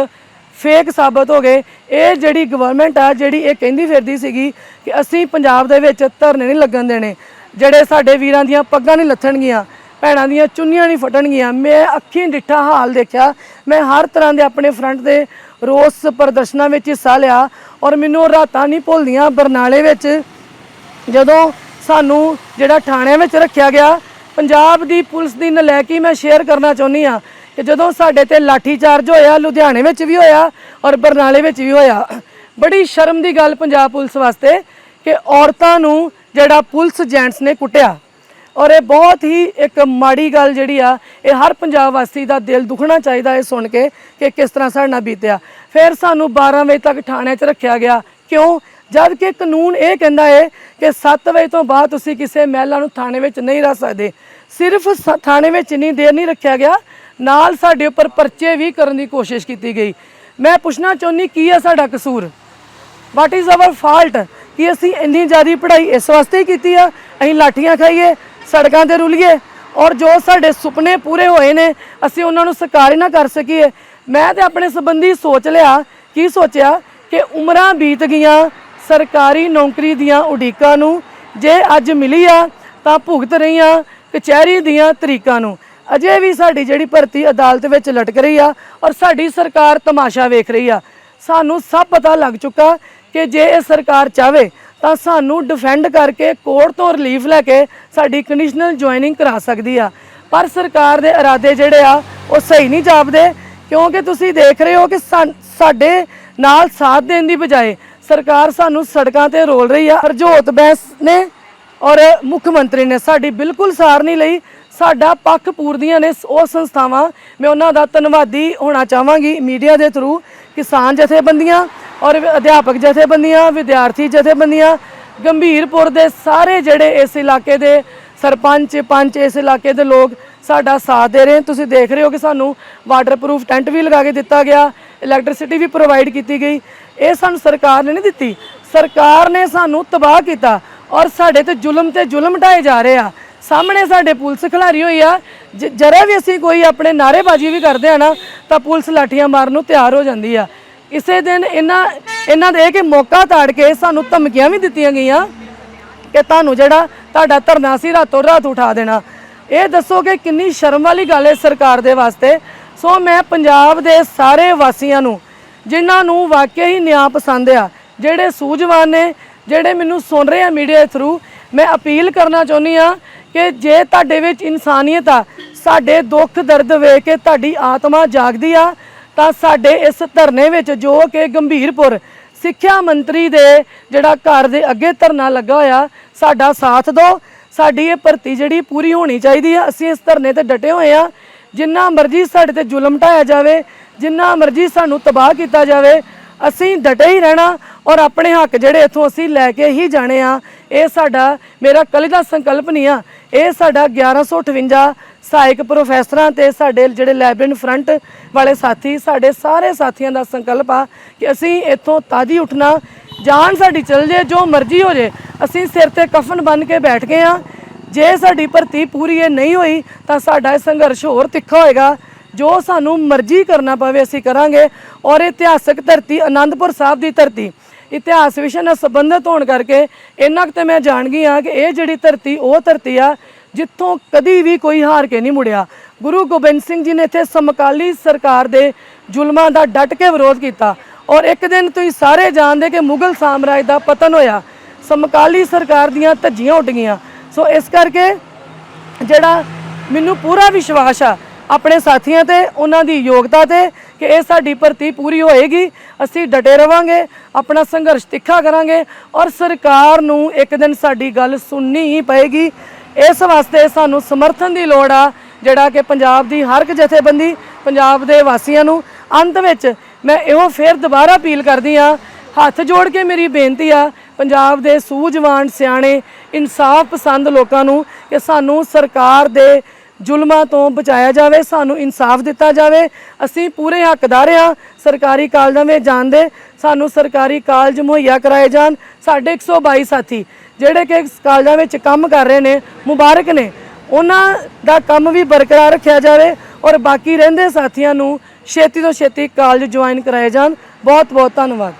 ਫੇਕ ਸਾਬਤ ਹੋ ਗਏ। ਇਹ ਜਿਹੜੀ ਗਵਰਨਮੈਂਟ ਆ ਜਿਹੜੀ ਇਹ ਕਹਿੰਦੀ ਫਿਰਦੀ ਸੀਗੀ ਕਿ ਅਸੀਂ ਪੰਜਾਬ ਦੇ ਵਿੱਚ ਧਰਨੇ ਨਹੀਂ ਲੱਗਣ ਦੇਣੇ, ਜਿਹੜੇ ਸਾਡੇ ਵੀਰਾਂ ਦੀਆਂ ਪੱਗਾਂ ਨਹੀਂ ਲੱਥਣਗੀਆਂ, ਭੈਣਾਂ ਦੀਆਂ ਚੁੰਨੀਆਂ ਨਹੀਂ ਫਟਣਗੀਆਂ। ਮੈਂ ਅੱਖੀਂ ਡਿੱਠਾ ਹਾਲ ਦੇਖਿਆ। ਮੈਂ ਹਰ ਤਰ੍ਹਾਂ ਦੇ ਆਪਣੇ ਫਰੰਟ ਦੇ ਰੋਸ ਪ੍ਰਦਰਸ਼ਨਾਂ ਵਿੱਚ ਹਿੱਸਾ ਲਿਆ ਔਰ ਮੈਨੂੰ ਰਾਤਾਂ ਨਹੀਂ ਭੁੱਲਦੀਆਂ। ਬਰਨਾਲੇ ਵਿੱਚ ਜਦੋਂ ਸਾਨੂੰ ਜਿਹੜਾ ਥਾਣਿਆਂ ਵਿੱਚ ਰੱਖਿਆ ਗਿਆ, ਪੰਜਾਬ ਦੀ ਪੁਲਿਸ ਦੀ ਨਲਾਇਕੀ ਮੈਂ ਸ਼ੇਅਰ ਕਰਨਾ ਚਾਹੁੰਦੀ ਹਾਂ ਕਿ ਜਦੋਂ ਸਾਡੇ ਤੇ ਲਾਠੀ ਚਾਰਜ ਹੋਇਆ, ਲੁਧਿਆਣੇ ਵਿੱਚ ਵੀ ਹੋਇਆ ਔਰ ਬਰਨਾਲੇ ਵਿੱਚ ਵੀ ਹੋਇਆ। ਬੜੀ ਸ਼ਰਮ ਦੀ ਗੱਲ ਪੰਜਾਬ ਪੁਲਿਸ ਵਾਸਤੇ ਕਿ ਔਰਤਾਂ ਨੂੰ ਜਿਹੜਾ ਪੁਲਿਸ ਜੈਂਟਸ ਨੇ ਕੁੱਟਿਆ ਔਰ ਇਹ ਬਹੁਤ ਹੀ ਇੱਕ ਮਾੜੀ ਗੱਲ ਜਿਹੜੀ ਆ। ਇਹ ਹਰ ਪੰਜਾਬ ਵਾਸੀ ਦਾ ਦਿਲ ਦੁਖਣਾ ਚਾਹੀਦਾ ਇਹ ਸੁਣ ਕੇ ਕਿ ਕਿਸ ਤਰ੍ਹਾਂ ਸਾਡੇ ਨਾਲ ਬੀਤਿਆ। ਫਿਰ ਸਾਨੂੰ 12 ਵਜੇ ਤੱਕ ਥਾਣੇ 'ਚ ਰੱਖਿਆ ਗਿਆ। ਕਿਉਂ? ਜਦ ਕਿ ਕਾਨੂੰਨ ਇਹ ਕਹਿੰਦਾ ਹੈ ਕਿ 7 ਵਜੇ ਤੋਂ ਬਾਅਦ ਤੁਸੀਂ ਕਿਸੇ ਮਹਿਲਾ ਨੂੰ ਥਾਣੇ ਵਿੱਚ ਨਹੀਂ ਰੱਖ ਸਕਦੇ। ਸਿਰਫ ਥਾਣੇ ਵਿੱਚ ਇੰਨੀ ਦੇਰ ਨਹੀਂ ਰੱਖਿਆ ਗਿਆ, ਨਾਲ ਸਾਡੇ ਉੱਪਰ ਪਰਚੇ ਵੀ ਕਰਨ ਦੀ ਕੋਸ਼ਿਸ਼ ਕੀਤੀ ਗਈ। ਮੈਂ ਪੁੱਛਣਾ ਚਾਹੁੰਦੀ ਕੀ ਹੈ ਸਾਡਾ ਕਸੂਰ? What is our fault? ਕਿ ਅਸੀਂ ਇੰਨੀ ਜ਼ਿਆਦਾ ਪੜ੍ਹਾਈ ਇਸ ਵਾਸਤੇ ਹੀ ਕੀਤੀ ਆ ਅਸੀਂ ਲਾਠੀਆਂ ਖਾਈਏ, ਸੜਕਾਂ ਤੇ ਰੁਲੀਏ ਔਰ ਜੋ ਸਾਡੇ ਸੁਪਨੇ ਪੂਰੇ ਹੋਏ ਨੇ ਅਸੀਂ ਉਹਨਾਂ ਨੂੰ ਸਾਕਾਰ ਹੀ ਨਾ ਕਰ ਸਕੀਏ? ਮੈਂ ਤੇ ਆਪਣੇ ਸੰਬੰਧੀ ਸੋਚ ਲਿਆ, ਕੀ ਸੋਚਿਆ ਕਿ ਉਮਰਾਂ ਬੀਤ ਗਈਆਂ ਸਰਕਾਰੀ ਨੌਕਰੀ ਦੀਆਂ ਉਡੀਕਾਂ ਨੂੰ, ਜੇ ਅੱਜ ਮਿਲੀ ਆ ਤਾਂ ਭੁਗਤ ਰਹੀਆਂ ਕਚਹਿਰੀ ਦੀਆਂ ਤਰੀਕਾਂ ਨੂੰ। ਅਜੇ ਵੀ ਸਾਡੀ ਜਿਹੜੀ ਭਰਤੀ ਅਦਾਲਤ ਵਿੱਚ ਲਟਕ ਰਹੀ ਆ ਔਰ ਸਾਡੀ ਸਰਕਾਰ ਤਮਾਸ਼ਾ ਵੇਖ ਰਹੀ ਆ। ਸਾਨੂੰ ਸਭ ਪਤਾ ਲੱਗ ਚੁੱਕਾ ਕਿ ਜੇ ਇਹ ਸਰਕਾਰ ਚਾਹਵੇ ਤਾਂ ਸਾਨੂੰ ਡਿਫੈਂਡ ਕਰਕੇ ਕੋਰਟ ਤੋਂ ਰਿਲੀਫ ਲੈ ਕੇ ਸਾਡੀ ਕੰਡੀਸ਼ਨਲ ਜੁਆਇਨਿੰਗ ਕਰਾ ਸਕਦੀ ਆ। ਪਰ ਸਰਕਾਰ ਦੇ ਇਰਾਦੇ ਜਿਹੜੇ ਆ ਉਹ ਸਹੀ ਨਹੀਂ ਜਾਪਦੇ, ਕਿਉਂਕਿ ਤੁਸੀਂ ਦੇਖ ਰਹੇ ਹੋ ਕਿ ਸਾਡੇ ਨਾਲ ਸਾਥ ਦੇਣ ਦੀ ਬਜਾਏ ਸਰਕਾਰ ਸਾਨੂੰ ਸੜਕਾਂ ਤੇ ਰੋਲ ਰਹੀ ਆ। ਹਰਜੋਤ ਬੈਂਸ ਨੇ ਔਰ ਮੁੱਖ ਮੰਤਰੀ ਨੇ ਸਾਡੀ ਬਿਲਕੁਲ ਸਾਰ ਨਹੀਂ ਲਈ, ਸਾਡਾ ਪੱਖ ਪੂਰਦੀਆਂ ਨੇ ਉਹ ਸੰਸਥਾਵਾਂ। ਮੈਂ ਉਹਨਾਂ ਦਾ ਧੰਨਵਾਦੀ ਹੋਣਾ ਚਾਹਾਂਗੀ ਮੀਡੀਆ ਦੇ ਥਰੂ। ਕਿਸਾਨ ਜਥੇਬੰਦੀਆਂ ਔਰ ਅਧਿਆਪਕ ਜਥੇਬੰਦੀਆਂ, ਵਿਦਿਆਰਥੀ ਜਥੇਬੰਦੀਆਂ, ਗੰਭੀਰਪੁਰ ਦੇ ਸਾਰੇ ਜਿਹੜੇ ਇਸ ਇਲਾਕੇ ਦੇ ਸਰਪੰਚ ਪੰਚ, ਇਸ ਇਲਾਕੇ ਦੇ ਲੋਕ ਸਾਡਾ ਸਾਥ ਦੇ ਰਹੇ। ਤੁਸੀਂ ਦੇਖ ਰਹੇ ਹੋ ਕਿ ਸਾਨੂੰ ਵਾਟਰਪ੍ਰੂਫ ਟੈਂਟ ਵੀ ਲਗਾ ਕੇ ਦਿੱਤਾ ਗਿਆ, ਇਲੈਕਟ੍ਰਿਸਿਟੀ ਵੀ ਪ੍ਰੋਵਾਈਡ ਕੀਤੀ ਗਈ। ਇਹ ਸਾਨੂੰ ਸਰਕਾਰ ਨੇ ਨਹੀਂ ਦਿੱਤੀ, ਸਰਕਾਰ ਨੇ ਸਾਨੂੰ ਤਬਾਹ ਕੀਤਾ ਔਰ ਸਾਡੇ ਤੇ ਜ਼ੁਲਮ ਢਾਏ ਜਾ ਰਹੇ ਆ। ਸਾਹਮਣੇ ਸਾਡੇ ਪੁਲਿਸ ਖਿਲਾਰੀ ਹੋਈ ਆ, ਜਰਾ ਵੀ ਅਸੀਂ ਕੋਈ ਆਪਣੇ ਨਾਅਰੇਬਾਜ਼ੀ ਵੀ ਕਰਦੇ ਆ ਨਾ ਤਾਂ ਪੁਲਿਸ ਲਾਠੀਆਂ ਮਾਰਨ ਨੂੰ ਤਿਆਰ ਹੋ ਜਾਂਦੀ ਆ। ਇਸੇ ਦਿਨ ਇਹਨਾਂ ਦੇ ਕਿ ਮੌਕਾ ਤਾੜ ਕੇ ਸਾਨੂੰ ਧਮਕੀਆਂ ਵੀ ਦਿੱਤੀਆਂ ਗਈਆਂ ਕਿ ਤੁਹਾਨੂੰ ਜਿਹੜਾ ਤੁਹਾਡਾ ਧਰਨਾ ਸੀ ਰਾਤੋਂ ਰਾਤ ਉਠਾ ਦੇਣਾ। ਇਹ ਦੱਸੋ ਕਿ ਕਿੰਨੀ ਸ਼ਰਮ ਵਾਲੀ ਗੱਲ ਹੈ ਸਰਕਾਰ ਦੇ ਵਾਸਤੇ। ਸੋ ਮੈਂ ਪੰਜਾਬ ਦੇ ਸਾਰੇ ਵਾਸੀਆਂ ਨੂੰ ਜਿਨ੍ਹਾਂ ਨੂੰ ਵਾਕਿਆ ਹੀ ਨਿਆਂ ਪਸੰਦ ਆ, ਜਿਹੜੇ ਸੂਝਵਾਨ ਨੇ, ਜਿਹੜੇ ਮੈਨੂੰ ਸੁਣ ਰਹੇ ਆ ਮੀਡੀਆ ਦੇ ਥਰੂ, ਮੈਂ ਅਪੀਲ ਕਰਨਾ ਚਾਹੁੰਦੀ ਆ ਕਿ ਜੇ ਤੁਹਾਡੇ ਵਿੱਚ ਇਨਸਾਨੀਅਤ ਆ, ਸਾਡੇ ਦੁੱਖ ਦਰਦ ਵੇਖ ਕੇ ਤੁਹਾਡੀ ਆਤਮਾ ਜਾਗਦੀ ਆ, ਤਾਂ ਸਾਡੇ ਇਸ ਧਰਨੇ ਵਿੱਚ ਜੋ ਕਿ ਗੰਭੀਰਪੁਰ ਸਿੱਖਿਆ ਮੰਤਰੀ ਦੇ ਜਿਹੜਾ ਘਰ ਦੇ ਅੱਗੇ ਧਰਨਾ ਲੱਗਾ ਹੋਇਆ, ਸਾਡਾ ਸਾਥ ਦਿਓ। ਸਾਡੀ ਇਹ ਭਰਤੀ ਜਿਹੜੀ ਪੂਰੀ ਹੋਣੀ ਚਾਹੀਦੀ ਆ। ਅਸੀਂ ਇਸ ਧਰਨੇ ਤੇ ਡਟੇ ਹੋਏ ਆ। ਜਿੰਨਾ ਮਰਜ਼ੀ ਸਾਡੇ ਤੇ ਜ਼ੁਲਮ ਢਾਇਆ ਜਾਵੇ, ਜਿੰਨਾ ਮਰਜ਼ੀ ਸਾਨੂੰ ਤਬਾਹ ਕੀਤਾ ਜਾਵੇ, ਅਸੀਂ ਡਟੇ ਹੀ ਰਹਿਣਾ ਔਰ ਆਪਣੇ ਹੱਕ ਜਿਹੜੇ ਇੱਥੋਂ ਅਸੀਂ ਲੈ ਕੇ ਹੀ ਜਾਣੇ ਆ। ਇਹ ਸਾਡਾ ਮੇਰਾ ਕੱਲ੍ਹ ਦਾ ਸੰਕਲਪ ਨਹੀਂ ਆ, ਇਹ ਸਾਡਾ 1158 ਸਹਾਇਕ ਪ੍ਰੋਫੈਸਰਾਂ ਤੇ ਸਾਡੇ ਜਿਹੜੇ ਲੈਬਰੇਟਰੀ ਫਰੰਟ ਵਾਲੇ ਸਾਥੀ, ਸਾਡੇ ਸਾਰੇ ਸਾਥੀਆਂ ਦਾ ਸੰਕਲਪ ਆ ਕਿ ਅਸੀਂ ਇੱਥੋਂ ਤਾਜੀ ਉੱਠਣਾ। ਜਾਨ ਸਾਡੀ ਚੱਲ ਜੇ, ਜੋ ਮਰਜ਼ੀ ਹੋ ਜੇ, ਅਸੀਂ ਸਿਰ ਤੇ ਕਫਨ ਬੰਨ੍ਹ ਕੇ ਬੈਠ ਗਏ ਆ। ਜੇ ਸਾਡੀ ਭਰਤੀ ਪੂਰੀ ਨਹੀਂ ਹੋਈ ਤਾਂ ਸਾਡਾ ਇਹ ਸੰਘਰਸ਼ ਹੋਰ ਤਿੱਖਾ ਹੋਏਗਾ। ਜੋ ਸਾਨੂੰ ਮਰਜ਼ੀ ਕਰਨਾ ਪਵੇ ਅਸੀਂ ਕਰਾਂਗੇ। ਔਰ ਇਤਿਹਾਸਕ ਧਰਤੀ ਅਨੰਦਪੁਰ ਸਾਹਿਬ ਦੀ ਧਰਤੀ ਇਤਿਹਾਸ ਵਿਸ਼ੇ ਨਾਲ ਸੰਬੰਧਿਤ ਹੋਣ ਕਰਕੇ ਇੰਨਾ ਕੁ ਤੇ ਮੈਂ ਜਾਣ ਗਈ ਹਾਂ ਕਿ ਇਹ ਜਿਹੜੀ ਧਰਤੀ ਉਹ ਧਰਤੀ ਆ ਜਿੱਥੋਂ ਕਦੀ ਵੀ ਕੋਈ ਹਾਰ ਕੇ ਨਹੀਂ ਮੁੜਿਆ। ਗੁਰੂ ਗੋਬਿੰਦ ਸਿੰਘ ਜੀ ਨੇ ਇੱਥੇ ਸਮਕਾਲੀ ਸਰਕਾਰ ਦੇ ਜ਼ੁਲਮਾਂ ਦਾ ਡਟ ਕੇ ਵਿਰੋਧ ਕੀਤਾ ਔਰ ਇੱਕ ਦਿਨ ਤੁਸੀਂ ਸਾਰੇ ਜਾਣਦੇ ਕਿ ਮੁਗਲ ਸਾਮਰਾਜ ਦਾ ਪਤਨ ਹੋਇਆ, ਸਮਕਾਲੀ ਸਰਕਾਰ ਦੀਆਂ ਧੱਜੀਆਂ ਉੱਡ ਗਈਆਂ। ਸੋ ਇਸ ਕਰਕੇ ਜਿਹੜਾ ਮੈਨੂੰ ਪੂਰਾ ਵਿਸ਼ਵਾਸ ਆ ਆਪਣੇ ਸਾਥੀਆਂ ਤੇ, ਉਹਨਾਂ ਦੀ ਯੋਗਤਾ ਤੇ ਕਿ ਇਹ ਸਾਡੀ ਭਰਤੀ ਪੂਰੀ ਹੋਏਗੀ। ਅਸੀਂ ਡਟੇ ਰਵਾਂਗੇ, ਆਪਣਾ ਸੰਘਰਸ਼ ਤਿੱਖਾ ਕਰਾਂਗੇ ਔਰ ਸਰਕਾਰ ਨੂੰ ਇੱਕ ਦਿਨ ਸਾਡੀ ਗੱਲ ਸੁਣਨੀ ਹੀ ਪਏਗੀ। ਇਸ ਵਾਸਤੇ ਸਾਨੂੰ ਸਮਰਥਨ ਦੀ ਲੋੜ ਆ, ਜਿਹੜਾ ਕਿ ਪੰਜਾਬ ਦੀ ਹਰ ਇੱਕ ਜਥੇਬੰਦੀ, ਪੰਜਾਬ ਦੇ ਵਾਸੀਆਂ ਨੂੰ। ਅੰਤ ਵਿੱਚ ਮੈਂ ਇਹੋ ਫਿਰ ਦੁਬਾਰਾ ਅਪੀਲ ਕਰਦੀ ਆ, ਹੱਥ ਜੋੜ ਕੇ ਮੇਰੀ ਬੇਨਤੀ ਆ ਪੰਜਾਬ ਦੇ ਸੂਝਵਾਨ ਸਿਆਣੇ ਇਨਸਾਫ ਪਸੰਦ ਲੋਕਾਂ ਨੂੰ ਕਿ ਸਾਨੂੰ ਸਰਕਾਰ ਦੇ ਜ਼ੁਲਮਾਂ ਤੋਂ ਬਚਾਇਆ ਜਾਵੇ, ਸਾਨੂੰ ਇਨਸਾਫ ਦਿੱਤਾ ਜਾਵੇ। ਅਸੀਂ ਪੂਰੇ ਹੱਕਦਾਰ ਹਾਂ ਸਰਕਾਰੀ ਕਾਲਜਾਂ ਵਿੱਚ ਜਾਣ ਦੇ, ਸਾਨੂੰ ਸਰਕਾਰੀ ਕਾਲਜ ਮੁਹੱਈਆ ਕਰਾਏ ਜਾਣ। ਸਾਡੇ 122 ਸਾਥੀ ਜਿਹੜੇ ਕਿ ਕਾਲਜਾਂ ਵਿੱਚ ਕੰਮ ਕਰ ਰਹੇ ਨੇ, ਮੁਬਾਰਕ ਨੇ, ਉਹਨਾਂ ਦਾ ਕੰਮ ਵੀ ਬਰਕਰਾਰ ਰੱਖਿਆ ਜਾਵੇ ਔਰ ਬਾਕੀ ਰਹਿੰਦੇ ਸਾਥੀਆਂ ਨੂੰ ਛੇਤੀ ਤੋਂ ਛੇਤੀ ਕਾਲਜ ਜੁਆਇਨ ਕਰਾਏ ਜਾਣ। ਬਹੁਤ ਬਹੁਤ ਧੰਨਵਾਦ।